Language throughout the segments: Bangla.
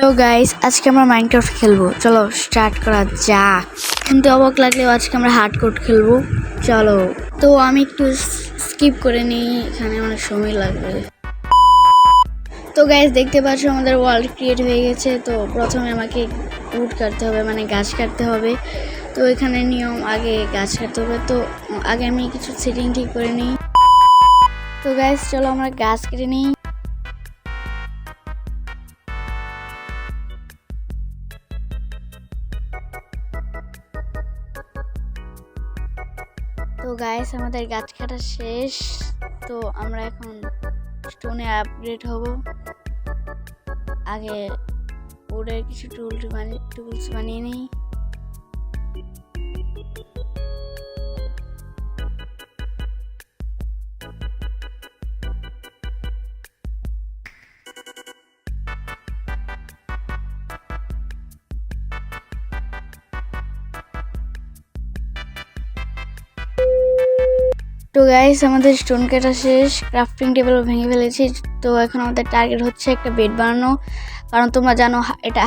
হ্যালো গাইস, আজকে আমরা মাইনক্রাফট খেলবো। চলো স্টার্ট করা যাক। কিন্তু অবাক লাগলেও আজকে আমরা হার্ডকোড খেলবো। চলো, তো আমি একটু স্কিপ করে নিই, এখানে অনেক সময় লাগবে। তো গাইস দেখতে পাচ্ছ আমাদের ওয়ার্ল্ড ক্রিয়েট হয়ে গেছে। তো প্রথমে আমাকে উড কাটতে হবে, মানে গাছ কাটতে হবে। তো এখানে নিয়ম, আগে গাছ কাটতে হবে। তো আগে আমি কিছু সেটিং ঠিক করে নিই। তো গাইস চলো আমরা গাছ কেটে নিই। তো গাইস আমাদের গাছ কাটা শেষ। তো আমরা এখন স্টোনে আপগ্রেড হব। আগে উডের কিছু টুলস বানিয়ে নিই। তো গাইস আমাদের স্টোন কাটা শেষ, ক্রাফটিং টেবিল ভেঙে ফেলেছি। তো এখন আমাদের টার্গেট হচ্ছে একটা বেড বানানো, কারণ তোমরা জানো এটা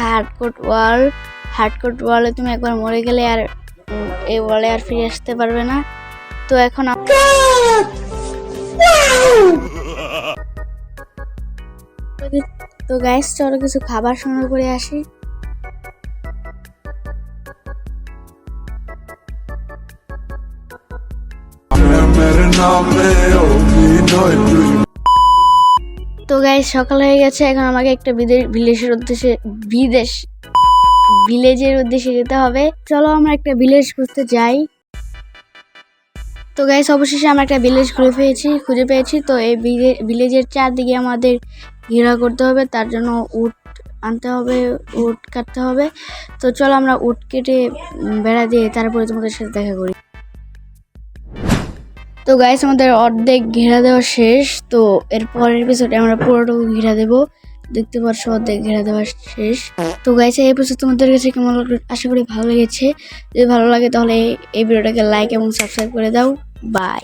হার্ডকোড ওয়ালে তুমি একবার মরে গেলে আর এই ওয়ালে আর ফিরে আসতে পারবে না। তো এখন তো গাইস চলো কিছু খাবার সংগ্রহ করে আসি। তো গাইস সকাল হয়ে গেছে, এখন আমাকে একটা ভিলেজের উদ্দেশ্যে যেতে হবে। চলো আমরা একটা ভিলেজ খুঁজতে যাই। তো গাইস অবশেষে আমরা একটা ভিলেজ খুঁজে পেয়েছি। তো এই ভিলেজের চারদিকে আমাদের ঘেরা করতে হবে, তার জন্য উড আনতে হবে, উড কাটতে হবে। তো চলো আমরা উড কেটে বেড়া দিয়ে তারপরে তোমাদের সাথে দেখা করি। তো গাইস আমাদের অর্ধেক ঘেরা দেওয়া শেষ। তো এর পরের এপিসোডে আমরা পুরোটুকু ঘেরা দেবো। দেখতে পাচ্ছ অর্ধেক ঘেরা দেওয়া শেষ। তো গাইস এই এপিসোড তোমাদের কাছে কেমন লাগলো, আশা করি ভালো লেগেছে। যদি ভালো লাগে তাহলে এই ভিডিওটাকে লাইক এবং সাবস্ক্রাইব করে দাও। বাই।